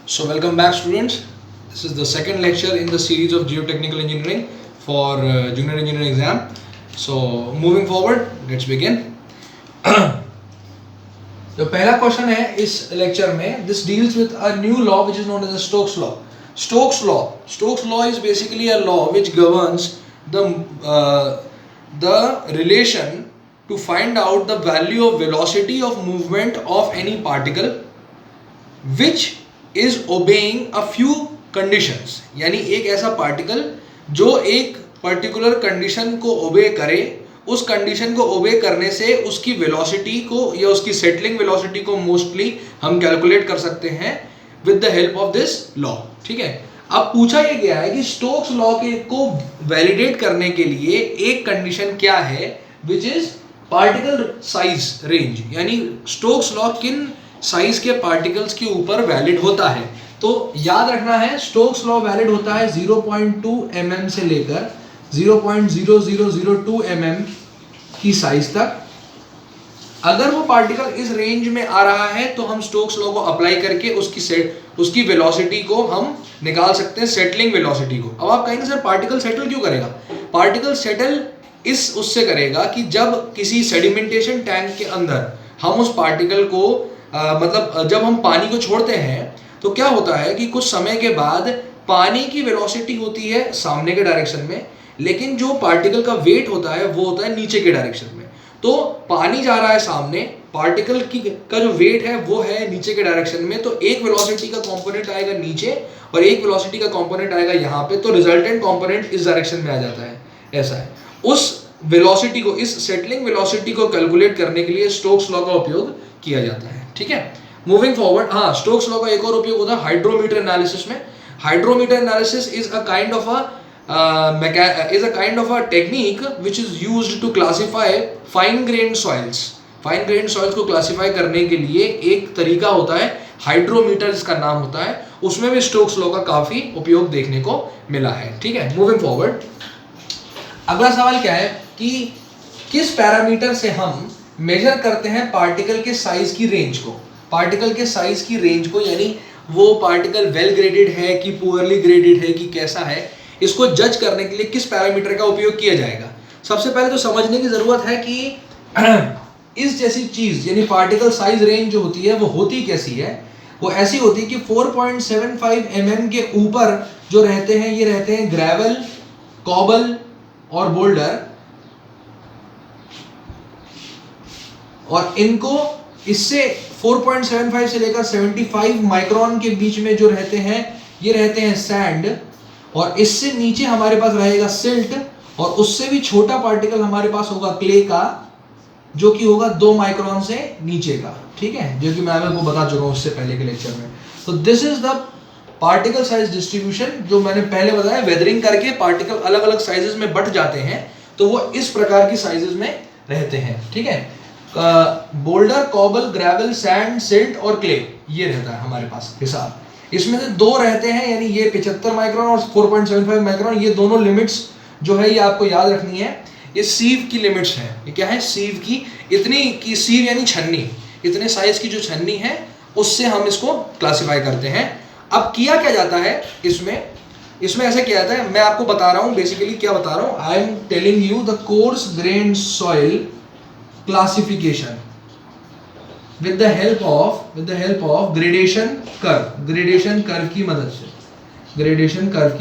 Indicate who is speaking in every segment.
Speaker 1: So welcome back students. This is the second lecture in the series of geotechnical engineering for junior engineering exam. So moving forward, let's begin. तो पहला question है इस lecture में, this deals with a new law which is known as Stokes law. Stokes law is basically a law which governs the relation to find out the value of velocity of movement of any particle which is obeying a few conditions. यानी एक ऐसा particle जो एक particular condition को ओबे करे, उस condition को ओबे करने से उसकी वेलोसिटी को या उसकी सेटलिंग वेलोसिटी को मोस्टली हम कैलकुलेट कर सकते हैं with the help of this law. ठीक है. अब पूछा ये गया है कि स्टोक्स लॉ के को वैलिडेट करने के लिए एक कंडीशन क्या है which is particle size range. यानी स्टोक्स लॉ किन साइज के पार्टिकल्स के ऊपर वैलिड होता है. तो याद रखना है, स्टोक्स लॉ वैलिड होता है 0.2 mm से लेकर 0.0002 mm की साइज तक. अगर वो पार्टिकल इस रेंज में आ रहा है तो हम स्टोक्स लॉ को अप्लाई करके उसकी वेलोसिटी को हम निकाल सकते हैं, सेटलिंग वेलोसिटी को. अब आप कहेंगे सर पार्टिकल सेटल क्यों करेगा? पार्टिकल सेटल इस उससे करेगा कि जब किसी सेडिमेंटेशन टैंक के अंदर हम उस पार्टिकल को मतलब जब हम पानी को छोड़ते हैं तो क्या होता है कि कुछ समय के बाद पानी की वेलोसिटी होती है सामने के डायरेक्शन में, लेकिन जो पार्टिकल का वेट होता है वो होता है नीचे के डायरेक्शन में. तो पानी जा रहा है सामने, पार्टिकल का जो वेट है वो है नीचे के डायरेक्शन में, तो एक वेलोसिटी का कंपोनेंट आएगा नीचे और एक वेलोसिटी का कंपोनेंट आएगा यहाँ पे, तो रिजल्टेंट कंपोनेंट इस डायरेक्शन में आ जाता है. ऐसा है. उस वेलोसिटी को, इस सेटलिंग वेलोसिटी को कैलकुलेट करने के लिए स्टोक्स लॉ का उपयोग किया जाता है. ठीक है. मूविंग फॉरवर्ड, हाँ, स्टोक्स लॉ का एक और उपयोग होता है हाइड्रोमीटर एनालिसिस में. Hydrometer analysis is a kind of a technique which is used to classify fine grained soils. Fine grain soils को क्लासिफाई करने के लिए एक तरीका होता है हाइड्रोमीटर, इसका नाम होता है. उसमें भी स्टोक्स लॉ का काफी उपयोग देखने को मिला है. ठीक है. मूविंग फॉरवर्ड, अगला सवाल क्या है कि किस पैरामीटर से हम मेजर करते हैं पार्टिकल के साइज की रेंज को. पार्टिकल के साइज की रेंज को, यानी वो पार्टिकल वेल ग्रेडेड है कि पुअरली ग्रेडेड है कि कैसा है, इसको जज करने के लिए किस पैरामीटर का उपयोग किया जाएगा. सबसे पहले तो समझने की जरूरत है कि इस जैसी चीज यानी पार्टिकल साइज रेंज जो होती है वो होती कैसी है. वो ऐसी होती है कि 4.75 mm के ऊपर जो रहते हैं ये रहते हैं ग्रेवल, कॉबल और बोल्डर, और इनको इससे 4.75 से लेकर 75 माइक्रोन के बीच में जो रहते हैं ये रहते हैं सैंड, और इससे नीचे हमारे पास रहेगा सिल्ट, और उससे भी छोटा पार्टिकल हमारे पास होगा क्ले का, जो कि होगा 2 माइक्रोन से नीचे का. ठीक है, जो कि मैं आपको बता चुका हूं उससे पहले के लेक्चर में. तो this is the particle size distribution. जो मैंने पहले बताया, वेदरिंग करके पार्टिकल अलग अलग साइजेस में बट जाते हैं, तो वो इस प्रकार की साइजेस में रहते हैं. ठीक है. Boulder, cobble, gravel, sand, silt और क्ले, ये रहता है हमारे पास हिसाब. इसमें से 2 रहते हैं, यानी ये 75 माइक्रोन और 4.75 माइक्रोन, ये दोनों लिमिट्स जो है ये आपको याद रखनी है. ये सीव की लिमिट्स है. ये क्या है? सीव की. इतनी की सीव यानी छन्नी, इतने साइज की जो छन्नी है उससे हम इसको क्लासिफाई करते हैं. अब किया क्या जाता है इसमें ऐसे किया जाता है, मैं आपको बता रहा हूँ बेसिकली क्या बता रहा हूँ. I am telling you the course grand soil classification with the help of gradation curve की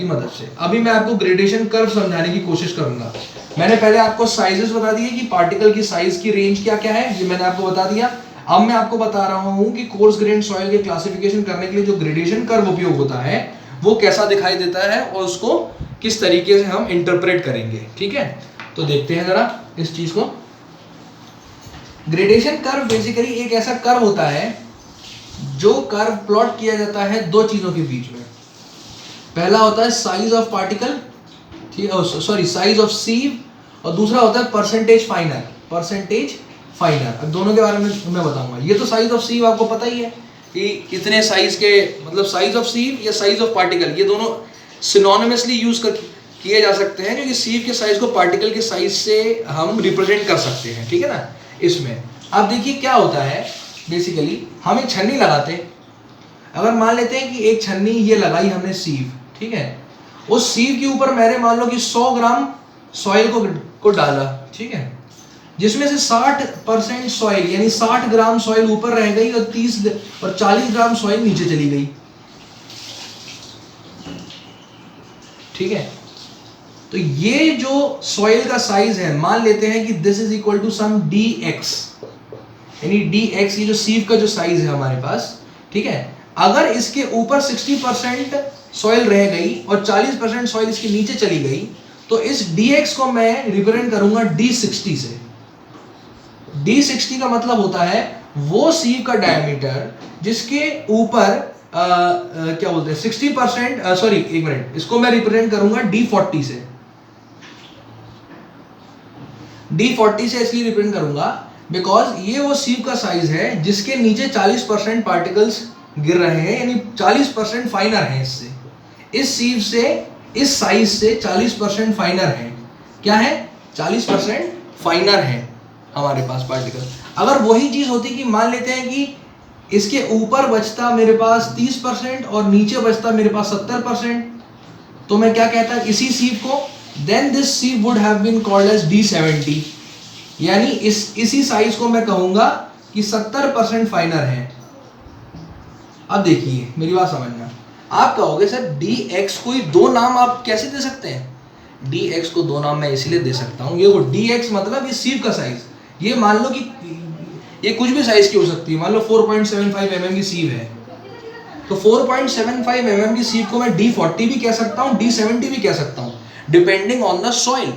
Speaker 1: मदद से. अभी मैं आपको ग्रेडेशन कर्व समझाने की कोशिश करूंगा. मैंने पहले आपको साइजेस बता दिए कि पार्टिकल की साइज की रेंज क्या क्या है, ये मैंने आपको बता दिया. अब मैं आपको बता रहा हूं कि कोर्स ग्रेन्ड सॉइल के क्लासिफिकेशन करने के लिए जो ग्रेडेशन कर्व उपयोग होता है वो कैसा दिखाई देता है और उसको किस तरीके से हम इंटरप्रेट करेंगे. ठीक है, तो देखते हैं जरा इस चीज को. ग्रेडेशन कर्व बेसिकली एक ऐसा कर्व होता है जो कर्व प्लॉट किया जाता है 2 चीजों के बीच में. पहला होता है size of particle, size of sieve, और दूसरा होता है परसेंटेज फाइनर. अब दोनों के बारे में मैं बताऊंगा. ये तो साइज ऑफ सीव आपको पता ही है कि कितने साइज के, मतलब साइज ऑफ सीव या साइज ऑफ पार्टिकल, ये दोनों सिनोनिमसली यूज किए जा सकते हैं, क्योंकि सीव के साइज को पार्टिकल के साइज से हम रिप्रेजेंट कर सकते हैं. ठीक है ना. इसमें अब देखिए क्या होता है, बेसिकली हम एक छन्नी लगाते अगर मान लेते हैं कि एक छन्नी ये लगाई हमने सीव, ठीक है, उस सीव के ऊपर मैंने मान लो कि 100 ग्राम सॉइल को डाला, ठीक है, जिसमें से 60% सॉइल यानी 60 ग्राम सॉइल ऊपर रह गई और 40 ग्राम सॉइल नीचे चली गई, ठीक है। तो ये जो सॉइल का साइज है, मान लेते हैं कि this is equal to some dx, यानी dx ये जो सीव का जो साइज है हमारे पास, ठीक है, अगर इसके ऊपर 60% सॉइल रह गई और 40% सॉइल इसके नीचे चली गई, तो इस dx को मैं रिप्रेजेंट करूंगा d60 से। d60 का मतलब होता है वो सीव का डायमीटर जिसके ऊपर क्या बोलते हैं 60%, सॉरी एक मिनट, इसको मैं रिप्रेजेंट करूंगा d40 से। d40 से इसलिए रिप्रेजेंट करूंगा बिकॉज ये वो सीव का साइज है जिसके नीचे 40% पार्टिकल्स गिर रहे हैं, यानी 40% फाइनर है इससे, इस सीव से, इस साइज से 40% फाइनर है। क्या है? 40% फाइनर है हमारे पास पार्टिकल। अगर वही चीज होती कि मान लेते हैं कि इसके ऊपर बचता मेरे पास 30% और नीचे बचता मेरे पास 70%, तो मैं क्या कहता इसी सीव को, then this sieve would have been called as D70, यानी इसी साइज को मैं कहूंगा कि 70% फाइनर है। अब देखिए मेरी बात समझना, आप कहोगे सर dx को ही दो नाम आप कैसे दे सकते हैं? dx को दो नाम मैं इसलिए दे सकता हूँ, ये वो dx मतलब ये सीव का साइज, ये मान लो कि ये कुछ भी साइज की हो सकती है, मान लो 4.75 mm की सीव है, तो 4.75 mm की सीव को मैं D40 भी कह सकता हूँ, D70 भी कह सकता हूँ, डिपेंडिंग ऑन द सॉइल।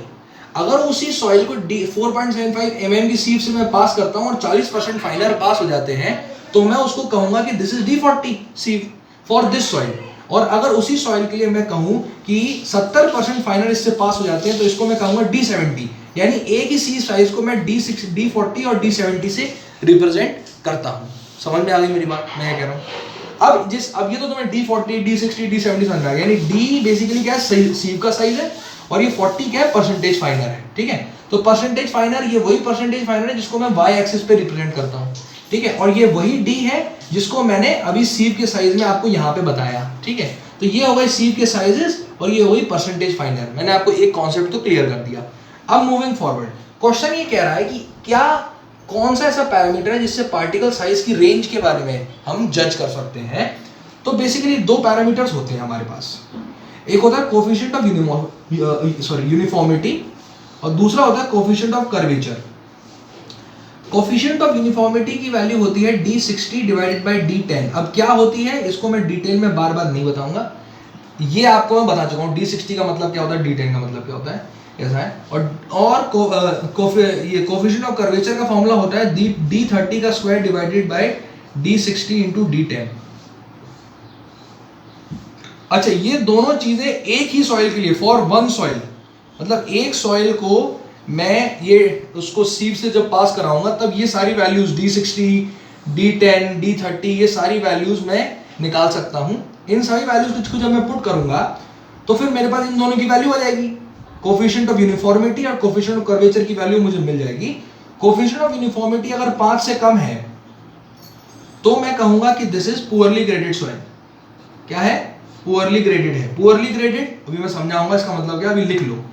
Speaker 1: अगर उसी सॉइल को 4.75 mm की सीव से मैं पास करता हूँ और 40% फाइनर पास हो जाते हैं, तो मैं उसको कहूंगा कि this is D40 sieve for this soil. और अगर उसी सॉइल के लिए मैं कहूं कि 70% फाइनर इससे पास हो जाते हैं, तो इसको मैं कहूंगा D70, यानी एक ही सीव साइज को मैं D40 और D70 से रिप्रेजेंट करता हूं। समझ में आ गई मेरी बात? मैं क्या कह रहा हूं? अब ये तो तुम्हें D40, D60, D70 समझ में आ गया, यानी D बेसिकली क्या है? सीव का साइज है, और ये 40 क्या है? परसेंटेज फाइनर है, ठीक है। तो परसेंटेज फाइनर, ये वही परसेंटेज फाइनर है जिसको मैं y एक्सिस पे रिप्रेजेंट करता हूं, ठीक है, और ये वही D है जिसको मैंने अभी सीव के साइज में आपको यहाँ पे बताया, ठीक है। तो ये हो गए सीव के साइजेस और ये हो गई परसेंटेज फाइनर। मैंने आपको एक कॉन्सेप्ट तो क्लियर कर दिया। अब मूविंग फॉरवर्ड, क्वेश्चन ये कह रहा है कि क्या कौन सा ऐसा पैरामीटर है जिससे पार्टिकल साइज की रेंज के बारे में हम जज कर सकते हैं? तो बेसिकली दो पैरामीटर्स होते हैं हमारे पास, एक होता है कोफिशिएंट ऑफ यूनिफॉर्मिटी और दूसरा होता है coefficient of curvature. Coefficient of uniformity की वैल्यू होती है D60 डिवाइडेड बाय D10। अब क्या होती है इसको मैं डिटेल में बार बार नहीं बताऊंगा, ये आपको मैं बता चुका हूँ। D60 का मतलब क्या होता है, D10 का मतलब क्या होता है, ऐसा है। और ये कोफिशिएंट ऑफ कर्वेचर का फॉर्मूला होता है D30 का square divided by D60 into D10। अच्छा, ये दोनों चीजें एक ही सॉइल के लिए, फॉर वन सॉइल, मतलब एक सॉइल को मैं ये उसको सीव से जब पास कराऊंगा तब ये सारी वैल्यूज D60, D10, D30 ये सारी वैल्यूज मैं निकाल सकता हूं। इन सारी वैल्यूज को जब मैं पुट करूंगा तो फिर मेरे पास इन दोनों की वैल्यू आ जाएगी, कोफिशिएंट ऑफ यूनिफॉर्मिटी और कोफिशिएंट ऑफ कर्वेचर की वैल्यू मुझे मिल जाएगी। कोफिशिएंट ऑफ यूनिफॉर्मिटी अगर 5 से कम है तो मैं कहूंगा कि this is poorly graded soil. क्या है? पुअरली ग्रेडेड है। पुअरली ग्रेडेड अभी मैं समझाऊंगा इसका मतलब क्या, अभी लिख लो।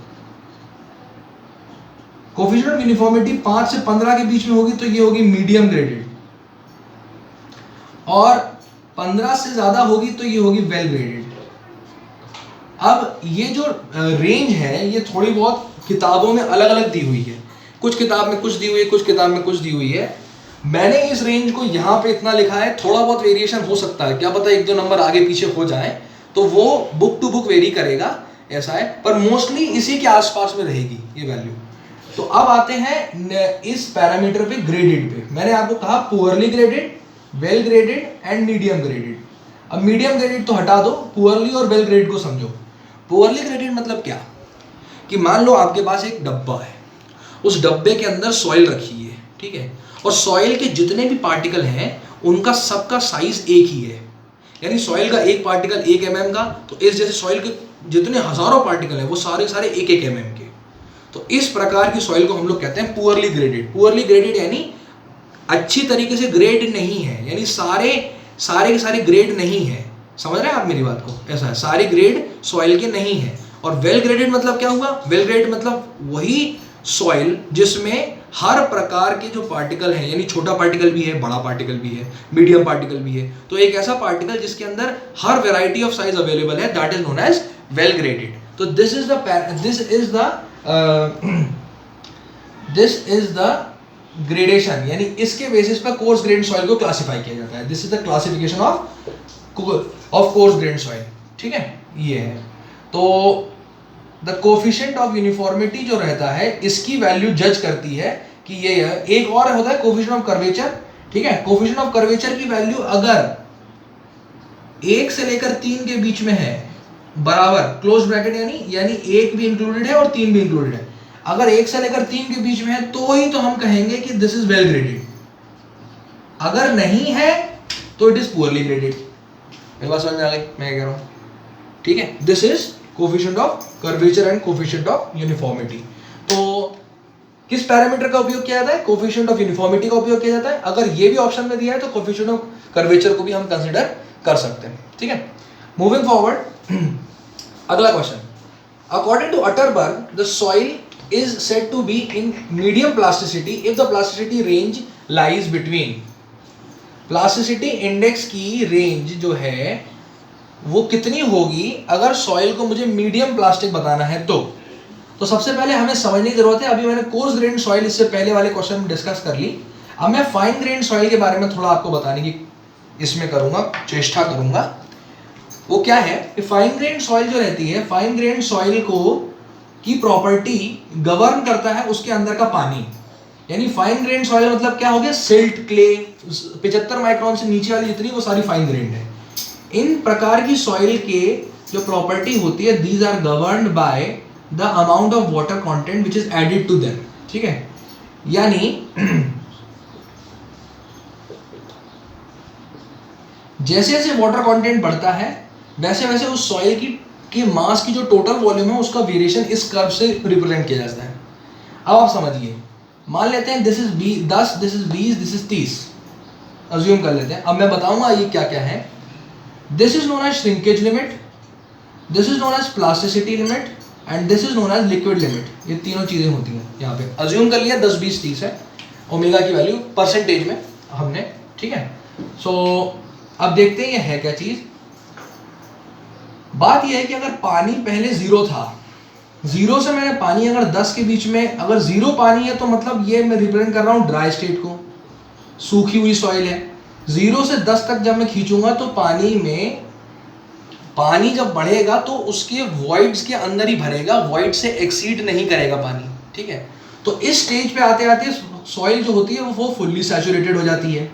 Speaker 1: कोफिशिएंट ऑफ यूनिफॉर्मिटी 5 से 15 के बीच में होगी तो ये होगी मीडियम ग्रेडेड, और 15 से ज्यादा होगी तो ये होगी वेल ग्रेडेड। अब ये जो रेंज है ये थोड़ी बहुत किताबों में अलग अलग दी हुई है, कुछ किताब में कुछ दी हुई है, कुछ किताब में कुछ दी हुई है। मैंने इस रेंज को यहाँ पे इतना लिखा है, थोड़ा बहुत वेरिएशन हो सकता है, क्या पता एक दो नंबर आगे पीछे हो जाए, तो वो बुक टू बुक वेरी करेगा, ऐसा है, पर मोस्टली इसी के आसपास में रहेगी ये वैल्यू। तो अब आते हैं इस पैरामीटर पे, ग्रेडेड पे। मैंने आपको कहा poorly graded, well graded and medium graded. अब मीडियम ग्रेडेड तो हटा दो, पुअरली और वेल ग्रेडेड को समझो। पुअरली ग्रेडेड मतलब क्या, कि मान लो आपके पास एक डब्बा है, उस डब्बे के अंदर सॉइल रखी है, ठीक है, और सॉइल के जितने भी पार्टिकल हैं उनका सबका साइज एक ही है, यानी सॉइल का एक पार्टिकल 1 mm का, तो इस जैसे सॉइल के जितने हजारों पार्टिकल हैं वो सारे 1-1 mm के। तो इस प्रकार की सॉइल को हम लोग कहते हैं पुअरली ग्रेडेड। पुअरली ग्रेडेड यानी अच्छी तरीके से ग्रेड नहीं है, यानी सारे के सारे ग्रेड नहीं है, समझ रहे हैं आप मेरी बात को, ऐसा है, सारे ग्रेड सॉइल के नहीं है। और वेल ग्रेडेड मतलब क्या हुआ, वेल ग्रेडेड मतलब वही सॉइल जिसमें हर प्रकार के जो पार्टिकल हैं, यानी छोटा पार्टिकल भी है, बड़ा पार्टिकल भी है, मीडियम पार्टिकल भी है, तो एक ऐसा पार्टिकल जिसके अंदर हर वैरायटी ऑफ साइज अवेलेबल है, that is known as well graded. तो दिस इज द ग्रेडेशन, यानी इसके बेसिस पर कोर्स ग्रेन सॉइल को क्लासिफाई किया जाता है। This is the classification of coarse grain soil, ठीक है, ये है। तो द कोफिशिएंट ऑफ यूनिफॉर्मिटी जो रहता है, इसकी वैल्यू जज करती है कि ये है। एक और होता है कोफिशिएंट ऑफ कर्वेचर, ठीक है। कोफिशिएंट ऑफ कर्वेचर की वैल्यू अगर 1 से लेकर 3 के बीच में है, बराबर क्लोज ब्रैकेट, यानी 1 भी इंक्लूडेड है और 3 भी इंक्लूडेड है, अगर 1 से लेकर 3 के बीच में है तो ही तो हम कहेंगे कि दिस इज वेल ग्रेडेड। अगर नहीं है तो इट इज पुअरली ग्रेडेड। मेरी बात समझ में आ गई मैं कह रहा हूं, ठीक है। This is coefficient of curvature and coefficient of uniformity. तो किस पैरामीटर का उपयोग किया जाता है, कोफिशिएंट ऑफ यूनिफॉर्मिटी का उपयोग किया जाता है। अगर ये भी ऑप्शन में दिया है तो कोफिशिएंट ऑफ कर्वेचर को भी हम कंसीडर कर सकते हैं, ठीक है। मूविंग फॉरवर्ड, अगला question, according to Atterberg the soil is said to be in medium plasticity if the plasticity range lies between, plasticity index की रेंज जो है वो कितनी होगी अगर सॉइल को मुझे मीडियम प्लास्टिक बताना है। तो सबसे पहले हमें समझने की जरूरत है, अभी मैंने कोर्स ग्रेन सॉइल इससे पहले वाले क्वेश्चन में डिस्कस कर ली, अब मैं फाइन ग्रेन सॉइल के बारे में थोड़ा आपको बताने की इसमें करूंगा, चेष्टा करूंगा। वो क्या है कि फाइन ग्रेन सॉइल जो रहती है, फाइन ग्रेन सॉइल को की प्रॉपर्टी गवर्न करता है उसके अंदर का पानी, यानी फाइन ग्रेन सॉइल मतलब क्या हो गया, सिल्ट, क्ले, 75 माइक्रोन से नीचे वाली जितनी वो सारी फाइन ग्रेन है। इन प्रकार की सॉइल के जो प्रॉपर्टी होती है, these are governed by the amount of water content which is added to them, ठीक है। यानी जैसे जैसे वाटर कंटेंट बढ़ता है वैसे वैसे उस सॉइल की मास की जो टोटल वॉल्यूम है उसका वेरिएशन इस कर्व से रिप्रेजेंट किया जाता है। अब आप समझिए, मान लेते हैं this is 10, this is 20, this is 30, assume कर लेते हैं। अब मैं बताऊंगा ये क्या क्या है। This is known as shrinkage limit, this is known as plasticity limit and this is known as liquid limit. ये तीनों चीजें होती हैं यहाँ पे। अज्यूम कर लिया 10, 20, 30 है ओमेगा की वैल्यू परसेंटेज में हमने, ठीक है। सो अब देखते हैं ये है क्या चीज। बात यह है कि अगर पानी पहले 0 था, 0 से मैंने पानी अगर 10 के बीच में, अगर 0 पानी है तो मतलब ये मैं रिप्रेजेंट कर रहा हूं ड्राई स्टेट को, सूखी हुई सॉइल है। 0 से 10 तक जब मैं खींचूंगा तो पानी जब बढ़ेगा तो उसके वॉइड्स के अंदर ही भरेगा, वॉइड से एक्सीड नहीं करेगा पानी, ठीक है। तो इस स्टेज पे आते आते सॉइल जो होती है वो फुल्ली सैचुरेटेड हो जाती है,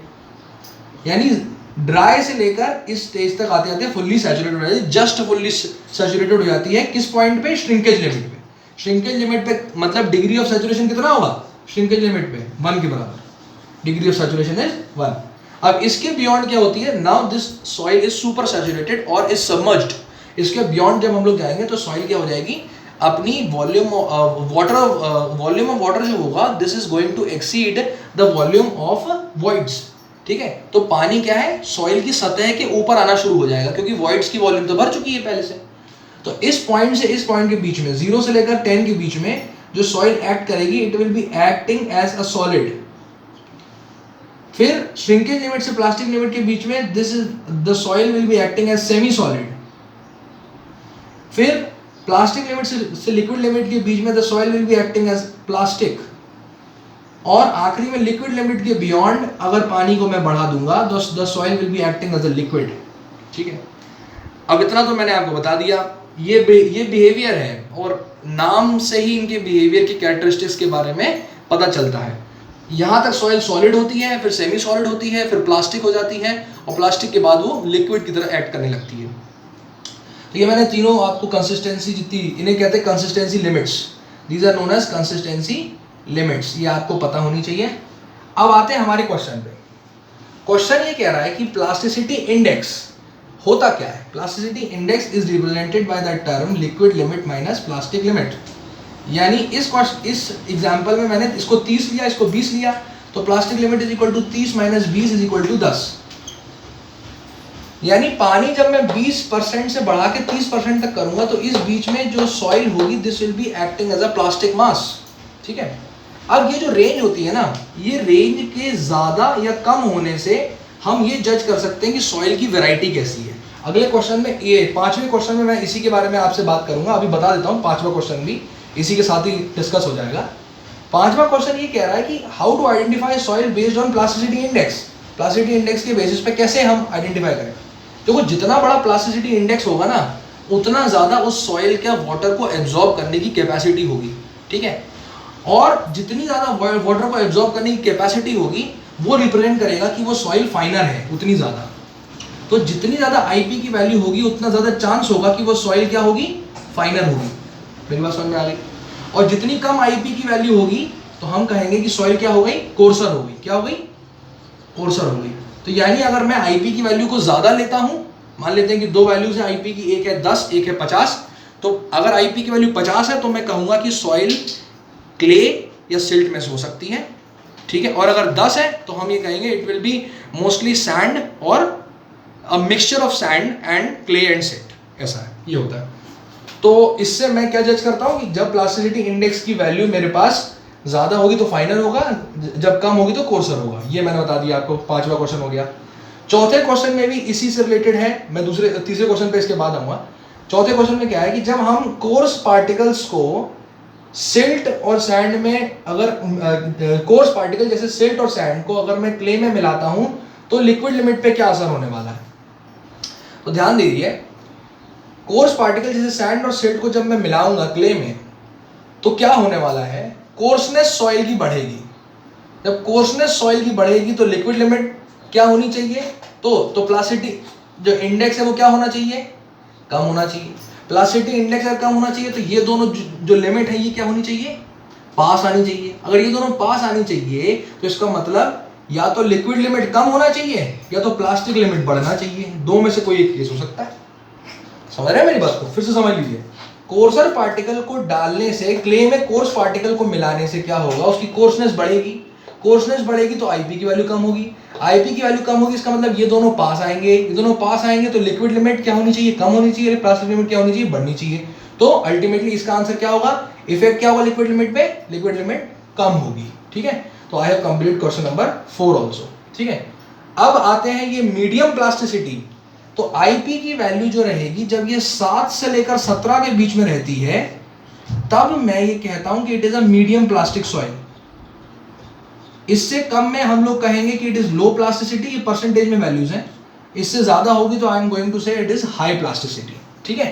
Speaker 1: यानी ड्राई से लेकर इस स्टेज तक आते आते फुल्ली सैचुरेटेड हो जाती है, जस्ट फुल्ली सैचुरेटेड हो जाती है। किस पॉइंट पे, श्रिंकेज लिमिट पे। श्रिंकेज लिमिट पे मतलब डिग्री ऑफ सैचुरेशन कितना होगा, श्रिंकेज लिमिट पे 1 के बराबर, डिग्री ऑफ सैचुरेशन इज 1। अब इसके बियॉन्ड क्या होती है, now this soil is super saturated और इज सबमर्ज्ड। इसके बियॉन्ड जब हम लोग जाएंगे तो सॉइल क्या हो जाएगी, अपनी वॉल्यूम ऑफ वाटर जो होगा, this is going to exceed the volume of voids, ठीक है। तो पानी क्या है, सॉइल की सतह के ऊपर आना शुरू हो जाएगा क्योंकि वॉइड्स की वॉल्यूम तो भर चुकी है पहले से। तो इस पॉइंट से इस पॉइंट के बीच में 0 से लेकर 10 के बीच में जो सॉइल एक्ट करेगी, it will be acting as a solid. फिर श्रिंकेज लिमिट से प्लास्टिक लिमिट के बीच में this is the soil will be acting as semi solid. फिर प्लास्टिक लिमिट से लिक्विड लिमिट के बीच में the soil will be acting as plastic. और आखिरी में लिक्विड लिमिट के बियॉन्ड अगर पानी को मैं बढ़ा दूंगा तो the soil will be acting as a liquid, ठीक है। अब इतना तो मैंने आपको बता दिया, ये बिहेवियर है और नाम से ही इनके बिहेवियर की कैरेक्टरिस्टिक्स के बारे में पता चलता है। यहाँ तक सॉइल सॉलिड होती है, फिर सेमी सॉलिड होती है, फिर प्लास्टिक हो जाती है और प्लास्टिक के बाद वो लिक्विड की तरह एक्ट करने लगती है। तो ये मैंने तीनों आपको कंसिस्टेंसी जितनी, इन्हें कहते हैं consistency limits, these are known as consistency limits, ये आपको पता होनी चाहिए। अब आते हैं हमारे क्वेश्चन पे। क्वेश्चन ये कह रहा है कि प्लास्टिसिटी इंडेक्स होता क्या है। Plasticity index is represented by the term liquid limit minus plastic limit. यानी इस एग्जांपल में मैंने इसको 30 लिया, इसको 20 लिया, तो plastic limit is equal to 30 minus 20 is equal to 10। यानी पानी जब मैं 20% से बढ़ा के 30% तक करूंगा तो इस बीच में जो सॉइल होगी this will be acting as a plastic mass, ठीक है। अब ये जो रेंज होती है ना, ये रेंज के ज्यादा या कम होने से हम ये जज कर सकते हैं कि सॉइल की वैरायटी कैसी है। अगले क्वेश्चन में, ये 5वें क्वेश्चन में मैं इसी के बारे में आपसे बात करूंगा, अभी बता देता हूँ 5वां क्वेश्चन भी इसी के साथ ही डिस्कस हो जाएगा। 5वां क्वेश्चन ये कह रहा है कि how to identify soil based on plasticity index. Plasticity index के बेसिस पे कैसे हम आइडेंटिफाई करें। देखो जितना बड़ा प्लास्टिसिटी इंडेक्स होगा ना, उतना ज्यादा उस सॉइल के वाटर को एब्जॉर्ब करने की कैपेसिटी होगी, ठीक है। और जितनी ज्यादा वाटर को एब्जॉर्ब करने की कैपेसिटी होगी वो रिप्रेजेंट करेगा कि वो सॉइल फाइनर है, उतनी ज्यादा। तो जितनी ज्यादा आईपी की वैल्यू होगी उतना ज्यादा चांस होगा कि वो सॉइल क्या होगी, फाइनर होगी। मेरी बात समझ में आ गई। और जितनी कम आईपी की वैल्यू होगी तो हम कहेंगे कि सॉइल क्या हो गई, कोर्सर हो गई। क्या हो गई, कोर्सर हो गई। तो यानी अगर मैं आईपी की वैल्यू को ज्यादा लेता हूं, मान लेते हैं कि दो वैल्यूज है आईपी की, एक है 10 एक है 50, तो अगर आईपी की वैल्यू 50 है तो मैं कहूंगा कि सॉइल क्ले या सिल्ट में से हो सकती है, ठीक है। और अगर 10 है तो हम ये कहेंगे it will be mostly sand और a mixture of sand and clay and silt, ऐसा है, ये होता है। तो इससे मैं क्या जज करता हूं कि जब प्लास्टिसिटी इंडेक्स की वैल्यू मेरे पास ज्यादा होगी तो फाइनल होगा, जब कम होगी तो कोर्सर होगा। ये मैंने बता दिया आपको, 5वां क्वेश्चन हो गया। चौथे क्वेश्चन में भी इसी से रिलेटेड है, मैं तीसरे क्वेश्चन पे इसके बाद आऊंगा। चौथे क्वेश्चन में क्या है कि जब हम कोर्स पार्टिकल्स को सिल्ट और सैंड में, अगर कोर्स पार्टिकल जैसे सिल्ट और सैंड को अगर मैं क्ले में मिलाता हूं तो लिक्विड लिमिट पे क्या असर होने वाला है। तो ध्यान दीजिए, कोर्स पार्टिकल जैसे सैंड और सिल्ट को जब मैं मिलाऊंगा क्ले में तो क्या होने वाला है, कोर्सनेस सॉइल की बढ़ेगी। जब कोर्सनेस सॉइल की बढ़ेगी तो लिक्विड लिमिट क्या होनी चाहिए, तो प्लास्टिसिटी जो इंडेक्स है वो क्या होना चाहिए, कम होना चाहिए। प्लास्टिसिटी इंडेक्स अगर कम होना चाहिए तो ये दोनों जो लिमिट है ये क्या होनी चाहिए, पास आनी चाहिए। अगर ये दोनों पास आनी चाहिए तो इसका मतलब या तो लिक्विड लिमिट कम होना चाहिए या तो प्लास्टिक लिमिट बढ़ना चाहिए, दो में से कोई एक केस हो सकता है। समझ रहे हैं मेरी बात को, फिर से समझ लीजिए। कोर्सर पार्टिकल को डालने से, क्ले में कोर्स पार्टिकल को मिलाने से क्या होगा, उसकी कोर्सनेस बढ़ेगी। कोर्सनेस बढ़ेगी तो आईपी की वैल्यू कम होगी, आईपी की वैल्यू कम होगी, इसका मतलब ये दोनों पास आएंगे, ये दोनों पास आएंगे तो लिक्विड लिमिट क्या होनी चाहिए, कम होनी चाहिए, प्लास्टिक लिमिट क्या होनी चाहिए, बढ़नी चाहिए। तो अल्टीमेटली इसका आंसर क्या होगा, इफेक्ट क्या होगा लिक्विड लिमिट पे, लिक्विड लिमिट कम होगी, ठीक है। तो I have complete question number 4 also, ठीक है। अब आते हैं ये मीडियम प्लास्टिसिटी। तो आईपी की वैल्यू जो रहेगी जब ये 7 से लेकर 17 के बीच में रहती है तब मैं ये कहता हूं कि it is a medium plastic soil. इससे कम में हम लोग कहेंगे कि इट इज लो प्लास्टिसिटी, ये परसेंटेज में वैल्यूज हैं। इससे ज्यादा होगी तो I am going to say it is high plasticity, ठीक है।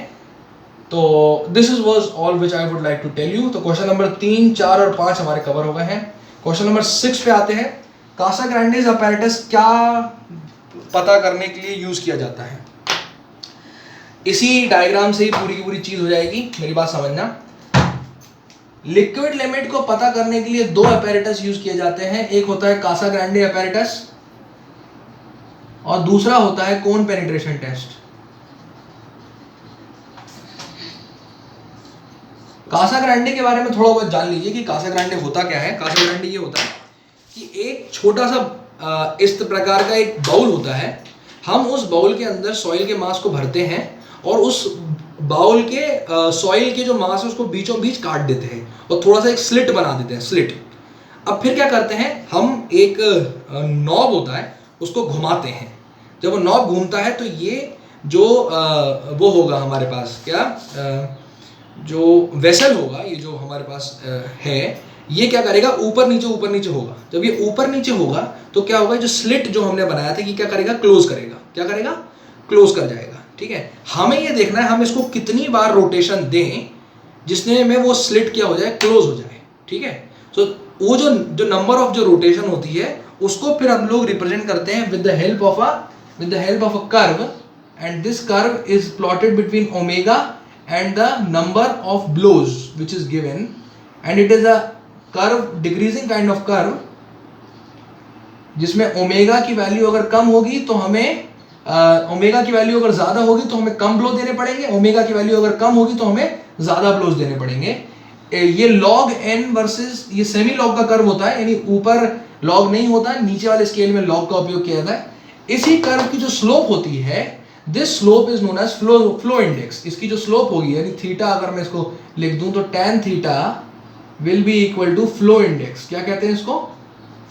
Speaker 1: तो this is was all which I would like to tell you. तो क्वेश्चन नंबर 3, 4 और 5 हमारे कवर हो गए हैं। क्वेश्चन नंबर 6 पे आते हैं। कासाग्रांडेज अपैरेटस क्या पता करने के लिए यूज किया जाता है। इसी डायग्राम से ही पूरी की पूरी चीज हो जाएगी, मेरी बात समझना। लिक्विड लिमिट को पता करने के लिए 2 अपैरेटस यूज किए जाते हैं। एक होता है कासाग्रांडे अपैरेटस और दूसरा होता है कोन पेनिट्रेशन टेस्ट। कासाग्रांडे के बारे में थोड़ा बहुत जान लीजिए कि कासाग्रांडे होता क्या है। कासाग्रांडे ये होता है कि एक छोटा सा इस प्रकार का एक बाउल होता है। हम उस बाउल के अंदर सॉइल के मास को भरते हैं और उस बाउल के सॉइल के जो मास है उसको बीचों बीच काट देते हैं और थोड़ा सा एक स्लिट बना देते हैं, स्लिट। अब फिर क्या करते हैं, हम एक नॉब होता है उसको घुमाते हैं। जब वो नॉब घूमता है तो ये जो वो होगा हमारे पास क्या, जो वेसल होगा, ये जो हमारे पास है, ये क्या करेगा, ऊपर नीचे होगा। जब ये ऊपर नीचे होगा तो क्या होगा, जो स्लिट जो हमने बनाया था ये क्या करेगा, क्लोज करेगा। क्या करेगा, क्लोज कर जाएगा, ठीक है। हमें ये देखना है हम इसको कितनी बार रोटेशन दें जिसने में वो स्लिट क्या हो जाए, क्लोज हो जाए, ठीक है। तो वो जो नंबर ऑफ जो रोटेशन होती है उसको फिर हम लोग रिप्रेजेंट करते हैं with the help of a curve, and this curve is plotted between omega and the number of blows which is given, and it is a curve, decreasing kind of curve, जिसमें omega की value अगर कम होगी तो हमें omega की value अगर ज्यादा होगी तो हमें कम ब्लो देने पड़ेंगे, ओमेगा की वैल्यू अगर कम होगी तो हमें ज्यादा ब्लोज देने पड़ेंगे। ये log n वर्सेस ये सेमी लॉग का कर्व होता है, यानी ऊपर लॉग नहीं होता, नीचे वाले स्केल में लॉग का उपयोग किया जाता है। इसी कर्व की जो स्लोप होती है this slope is known as flow index. इसकी जो स्लोप होगी यानी थीटा, अगर मैं इसको लिख दूं तो tan theta will be equal to flow index. क्या कहते हैं इसको?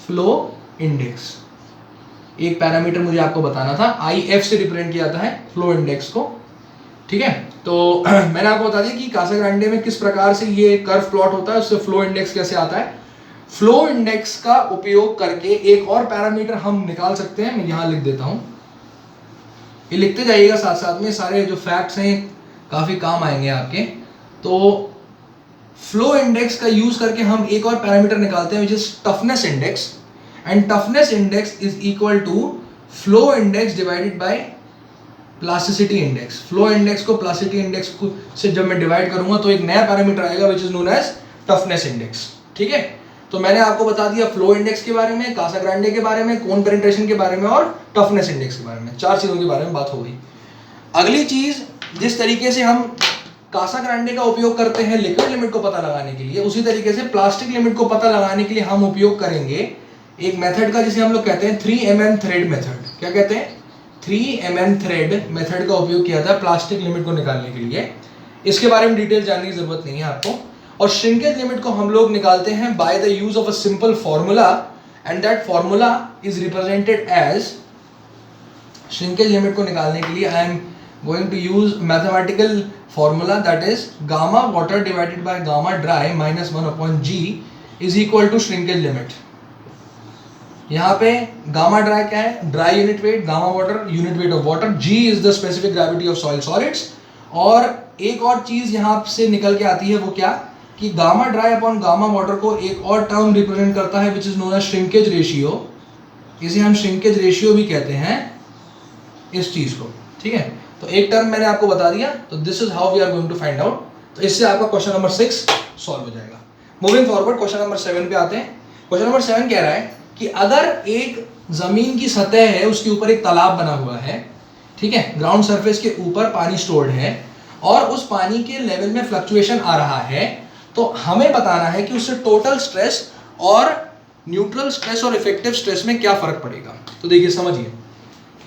Speaker 1: Flow index. एक पैरामीटर मुझे आपको बताना था, IF से रिप्रेजेंट किया जाता है फ्लो इंडेक्स को, ठीक है। तो मैंने आपको बता दिया कि कासाग्रांडे में किस प्रकार से ये कर्व प्लॉट होता है, उससे फ्लो इंडेक्स कैसे आता है। फ्लो इंडेक्स का उपयोग करके एक और पैरामीटर हम निकाल सकते हैं, मैं यहां लिख देता हूं, ये लिखते जाइएगा साथ साथ में, सारे जो फैक्ट्स हैं काफी काम आएंगे आपके। तो फ्लो इंडेक्स का यूज करके हम एक और पैरामीटर निकालते हैं which is toughness index, and toughness index is equal to flow index divided by plasticity index. Flow index को प्लास्टिसिटी इंडेक्स से जब मैं डिवाइड करूंगा तो एक नया पैरामीटर आएगा which is known as toughness index, ठीक है। तो मैंने आपको बता दिया फ्लो इंडेक्स के बारे में, कासाग्रांडे के बारे में, कोन पेनिट्रेशन के बारे में और टफनेस इंडेक्स के बारे में, 4 चीजों के बारे में बात हो गई। अगली चीज, जिस तरीके से हम कासाग्रांडे का उपयोग करते हैं लिक्विड लिमिट को पता लगाने के लिए, उसी तरीके से प्लास्टिक लिमिट को पता लगाने के लिए हम उपयोग करेंगे एक मेथड का जिसे हम लोग कहते हैं 3mm थ्रेड मेथड। क्या कहते हैं? 3mm थ्रेड मेथड का उपयोग किया जाता है प्लास्टिक लिमिट को निकालने के लिए। इसके बारे में डिटेल जानने की जरूरत नहीं है आपको। और श्रिंकेज लिमिट को हम लोग निकालते हैं by the use of a simple formula, and that formula is represented as, shrinkage limit को निकालने के लिए I am going to use mathematical formula that is gamma water divided by gamma dry -1/g is equal to shrinkage limit. यहाँ पे gamma dry क्या है? Dry unit weight, gamma water unit weight of water, g is the specific gravity of soil solids. और एक और चीज यहाँ से निकल के आती है, वो क्या कि gamma dry upon gamma water को एक और टर्म रिप्रेजेंट करता है which is known as shrinkage ratio. इसे हम श्रिंकेज रेशियो भी कहते हैं इस चीज को, ठीक है। तो एक टर्म मैंने आपको बता दिया, तो this is how we are going to find out. तो इससे आपका क्वेश्चन नंबर 6 सॉल्व हो जाएगा। मूविंग फॉरवर्ड क्वेश्चन नंबर 7 पे आते हैं। क्वेश्चन नंबर 7 कह रहा है कि अगर एक जमीन की सतह है, उसके ऊपर एक तालाब बना हुआ है, ठीक है, ग्राउंड सरफेस के ऊपर पानी स्टोर्ड है और उस पानी के लेवल में फ्लक्चुएशन आ रहा है, तो हमें बताना है कि उससे टोटल स्ट्रेस और न्यूट्रल स्ट्रेस और इफेक्टिव स्ट्रेस में क्या फर्क पड़ेगा। तो देखिए समझिए,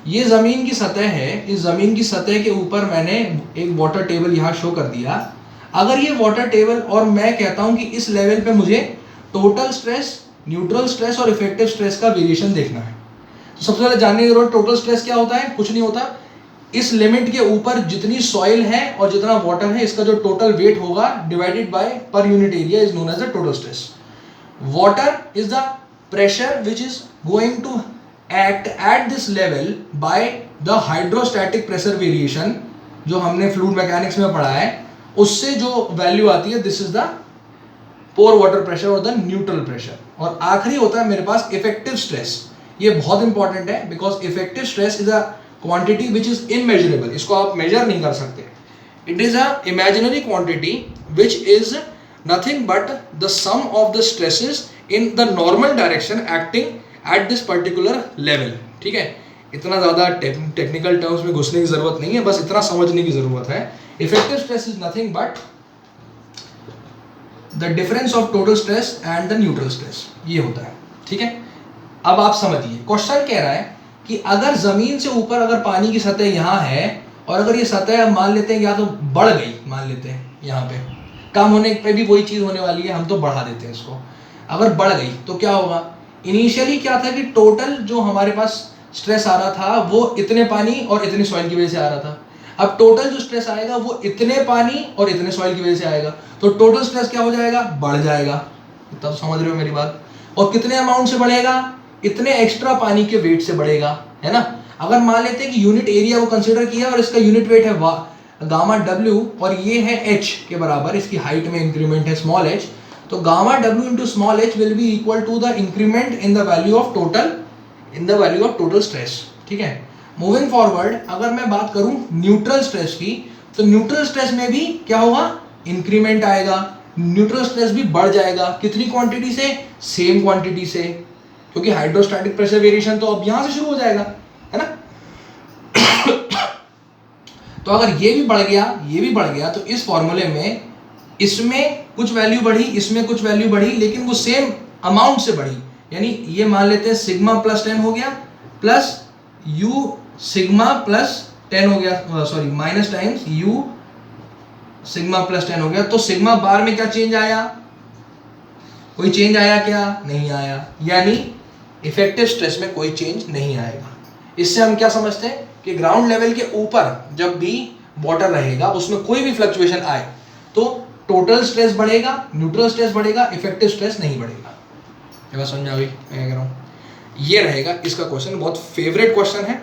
Speaker 1: ये जमीन की सतह है, इस जमीन की सतह के ऊपर मैंने एक वाटर टेबल यहाँ शो कर दिया। अगर ये वाटर टेबल और मैं कहता हूं कि इस लेवल पे मुझे टोटल स्ट्रेस, न्यूट्रल स्ट्रेस और इफेक्टिव स्ट्रेस का वेरिएशन देखना है, तो सबसे पहले जानने की जरूरत, टोटल स्ट्रेस क्या होता है? कुछ नहीं होता, इस लिमिट के ऊपर जितनी सॉइल है और जितना वाटर है, इसका जो टोटल वेट होगा divided by per unit area is known as the total stress. Water is the pressure which is going to act at this level by the hydrostatic pressure variation, जो हमने fluid mechanics में पढ़ा है, उससे जो value आती है this is the pore water pressure और द न्यूट्रल प्रेशर। और आखिरी होता है मेरे पास इफेक्टिव स्ट्रेस। ये बहुत इंपॉर्टेंट है because effective stress is a quantity which is immeasurable, इसको आप मेजर नहीं कर सकते। It is a imaginary quantity which is nothing but the sum of the stresses in the normal direction acting at this particular level, ठीक है। इतना ज्यादा technical terms में घुसने की जरूरत नहीं है, बस इतना समझने की जरूरत है। Effective stress is nothing but the difference of total stress and the neutral stress, ये होता है, ठीक है। अब आप समझिए, क्वेश्चन कह रहा है कि अगर जमीन से ऊपर अगर पानी की सतह यहाँ है और अगर ये सतह मान लेते हैं या तो बढ़ गई, मान लेते हैं यहाँ पे कम होने पे भी वही चीज होने वाली है, हम तो बढ़ा देते हैं इसको। अगर बढ़ गई तो क्या होगा? इनिशियली क्या था कि टोटल जो हमारे पास स्ट्रेस आ रहा था वो इतने पानी और इतने सॉइल की वजह से आ रहा था। अब टोटल जो स्ट्रेस आएगा वो इतने पानी और इतने सॉइल की वजह से आएगा, तो टोटल स्ट्रेस क्या हो जाएगा? बढ़ जाएगा। इतना तो समझ रहे हो मेरी बात। और कितने अमाउंट से बढ़ेगा? इतने एक्स्ट्रा पानी के वेट से बढ़ेगा, है ना। अगर मान लेते हैं कि यूनिट एरिया को कंसीडर किया और इसका यूनिट वेट है गामा W और ये है h के बराबर, इसकी हाइट में इंक्रीमेंट है स्मॉल h, तो gamma W into small h will be equal to the increment in the value of total stress, ठीक है। मूविंग फॉरवर्ड अगर मैं बात करूं न्यूट्रल स्ट्रेस की, तो न्यूट्रल स्ट्रेस में भी क्या होगा? इंक्रीमेंट आएगा, न्यूट्रल स्ट्रेस भी बढ़ जाएगा। कितनी क्वांटिटी से? सेम क्वांटिटी से, क्योंकि हाइड्रोस्टैटिक प्रेशर वेरिएशन तो अब यहां से शुरू हो जाएगा, है ना। तो अगर ये भी बढ़ गया, ये भी बढ़ गया, तो इस फॉर्मूले में इसमें कुछ वैल्यू बढ़ी, इसमें कुछ वैल्यू बढ़ी, लेकिन वो सेम अमाउंट से बढ़ी। यानी ये मान लेते हैं सिग्मा प्लस 10 हो गया प्लस यू सिग्मा प्लस 10 हो गया, sorry minus times u sigma plus 10 हो गया। तो सिग्मा बार में क्या चेंज आया, कोई चेंज आया क्या, नहीं आया, यानी इफेक्टिव स्ट्रेस में कोई चेंज नहीं आएगा। इससे हम क्या समझते हैं कि ग्राउंड लेवल के ऊपर जब भी वाटर रहेगा उसमें कोई भी फ्लक्चुएशन आए तो टोटल स्ट्रेस बढ़ेगा, न्यूट्रल स्ट्रेस बढ़ेगा, इफेक्टिव स्ट्रेस नहीं बढ़ेगा। ये बात समझ आ गई मैं क्या कह रहा हूँ? ये रहेगा इसका क्वेश्चन, बहुत फेवरेट क्वेश्चन है,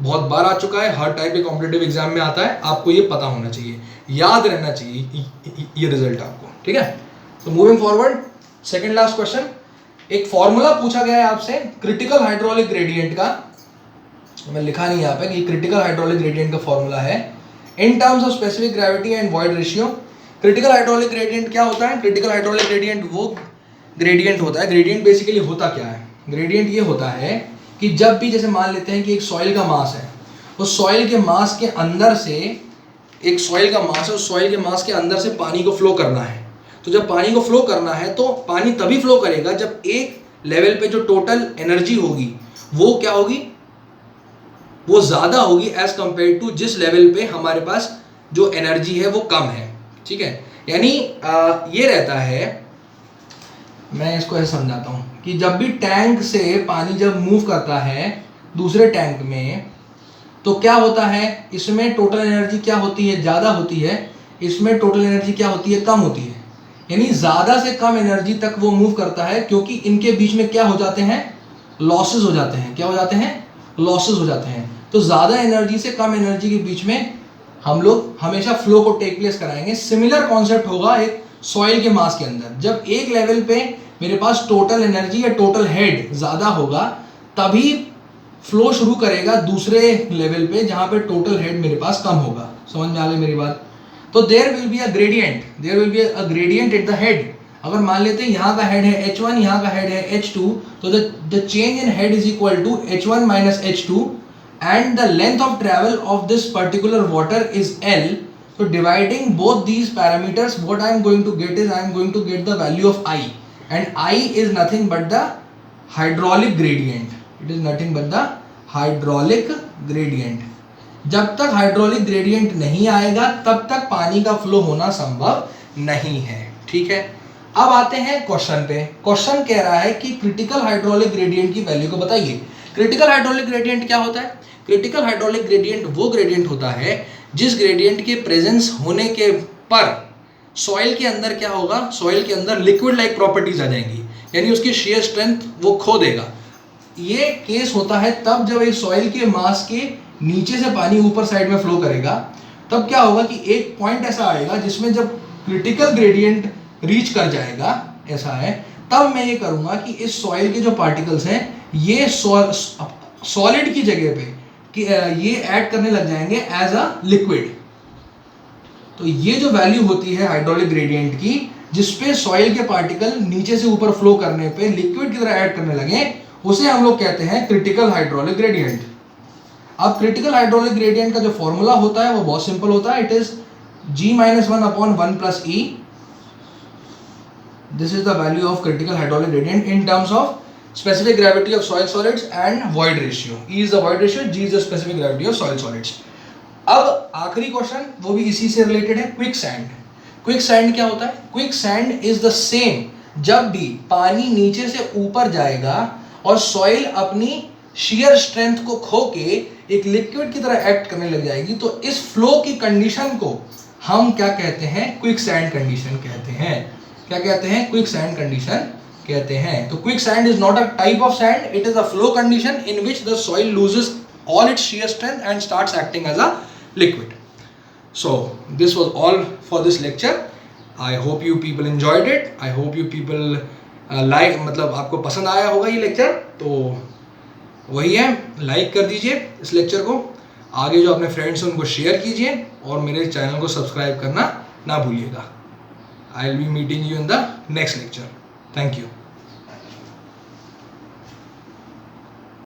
Speaker 1: बहुत बार आ चुका है, हर टाइप के कॉम्पिटिटिव एग्जाम में आता है, आपको ये पता होना चाहिए, याद रहना चाहिए ये रिजल्ट आपको, ठीक है। तो moving forward, second last question, एक फॉर्मूला पूछा गया है आपसे क्रिटिकल हाइड्रोलिक ग्रेडियंट का, मैं लिखा नहीं यहाँ पे कि क्रिटिकल हाइड्रोलिक ग्रेडियंट का फॉर्मूला है in terms of specific gravity and void ratio. Critical hydraulic gradient क्या होता है? क्रिटिकल हाइड्रोलिक ग्रेडियंट वो ग्रेडियंट होता है, ग्रेडियंट बेसिकली होता क्या है? ग्रेडियंट ये होता है कि जब भी जैसे मान लेते हैं कि एक सॉइल का मास है, उस सॉइल के मास के अंदर से, एक सॉइल का मास है, उस सॉइल के मास के अंदर से पानी को फ्लो करना है। तो जब पानी को फ्लो करना है तो पानी तभी फ्लो करेगा जब एक लेवल पे जो टोटल एनर्जी होगी वो क्या होगी, वो ज़्यादा होगी एज कंपेयर टू जिस लेवल पे हमारे पास जो एनर्जी है वो कम है, ठीक है। यानी ये रहता है, मैं इसको ऐसे समझाता हूँ कि जब भी टैंक से पानी जब मूव करता है दूसरे टैंक में तो क्या होता है, इसमें टोटल एनर्जी क्या होती है, ज़्यादा होती है, इसमें टोटल एनर्जी क्या होती है, कम होती है। यानी ज़्यादा से कम एनर्जी तक वो मूव करता है क्योंकि इनके बीच में क्या हो जाते हैं, लॉसेस हो जाते हैं। क्या हो जाते हैं? लॉसेस हो जाते हैं। तो ज़्यादा एनर्जी से कम एनर्जी के बीच में हम लोग हमेशा फ्लो को टेक प्लेस कराएंगे। सिमिलर कॉन्सेप्ट होगा एक सॉइल के मास के अंदर। जब एक लेवल पे मेरे पास टोटल एनर्जी या टोटल हेड ज़्यादा होगा तभी फ्लो शुरू करेगा दूसरे लेवल पे जहाँ पे टोटल हेड मेरे पास कम होगा। समझ में आ गई मेरी बात? तो there will be a gradient, there will be a gradient at the head. अगर मान लेते हैं यहाँ का हेड है H1, यहाँ का हेड है H2, तो the change in head is equal to H1 minus H2 and the length of travel of this particular water is L. So dividing both these parameters, what I am going to get is I am going to get the value of I, and I is nothing but the hydraulic gradient. It is nothing but the hydraulic gradient. जब तक hydraulic gradient नहीं आएगा तब तक पानी का flow होना संभव नहीं है, ठीक है। अब आते हैं क्वेश्चन पे। क्वेश्चन कह रहा है कि क्रिटिकल हाइड्रोलिक ग्रेडियंट की वैल्यू को बताइए। क्रिटिकल हाइड्रोलिक ग्रेडियंट क्या होता है? क्रिटिकल हाइड्रोलिक ग्रेडियंट वो ग्रेडियंट होता है जिस ग्रेडियंट के प्रेजेंस होने के पर सॉइल के अंदर क्या होगा, सॉइल के अंदर लिक्विड लाइक प्रॉपर्टीज आ जाएंगी, यानी उसकी शेयर स्ट्रेंथ वो खो देगा। ये केस होता है तब जब एक सॉइल के मास के नीचे से पानी ऊपर साइड में फ्लो करेगा, तब क्या होगा कि एक पॉइंट ऐसा आएगा जिसमें जब क्रिटिकल ग्रेडियंट रीच कर जाएगा, ऐसा है, तब मैं ये करूँगा कि इस सॉइल के जो पार्टिकल्स हैं ये सॉलिड की जगह पे कि ये ऐड करने लग जाएंगे एज अ लिक्विड। तो ये जो वैल्यू होती है हाइड्रोलिक ग्रेडियंट की, जिसपे सॉइल के पार्टिकल नीचे से ऊपर फ्लो करने पे लिक्विड की तरह ऐड करने लगे, उसे हम लोग कहते हैं क्रिटिकल हाइड्रोलिक ग्रेडियंट। अब क्रिटिकल हाइड्रोलिक ग्रेडियंट का जो फॉर्मूला होता है वो बहुत सिंपल होता है, it is G-1/1 plus E। This is the value of critical hydraulic gradient in terms of specific gravity of soil solids and void ratio. E is the void ratio, G is the specific gravity of soil solids. अब आखिरी question वो भी इसी से related है, quick sand. Quick sand क्या होता है? Quick sand is the same. जब भी पानी नीचे से ऊपर जाएगा और सॉइल अपनी shear स्ट्रेंथ को खो के एक लिक्विड की तरह एक्ट करने लग जाएगी, तो इस फ्लो की कंडीशन को हम क्या कहते हैं? क्विक सैंड कंडीशन कहते हैं। क्या कहते हैं? क्विक सैंड कंडीशन कहते हैं। तो quick sand is not a type of sand, it is a flow condition in which the soil loses all its shear strength and starts acting as a liquid. So this was all for this lecture. I hope you people enjoyed it. I hope you people like, मतलब आपको पसंद आया होगा ये lecture. तो वही है, like कर दीजिए इस लेक्चर को, आगे जो अपने फ्रेंड्स हैं उनको शेयर कीजिए और मेरे चैनल को सब्सक्राइब करना ना भूलिएगा। I will be meeting you in the next lecture. Thank you.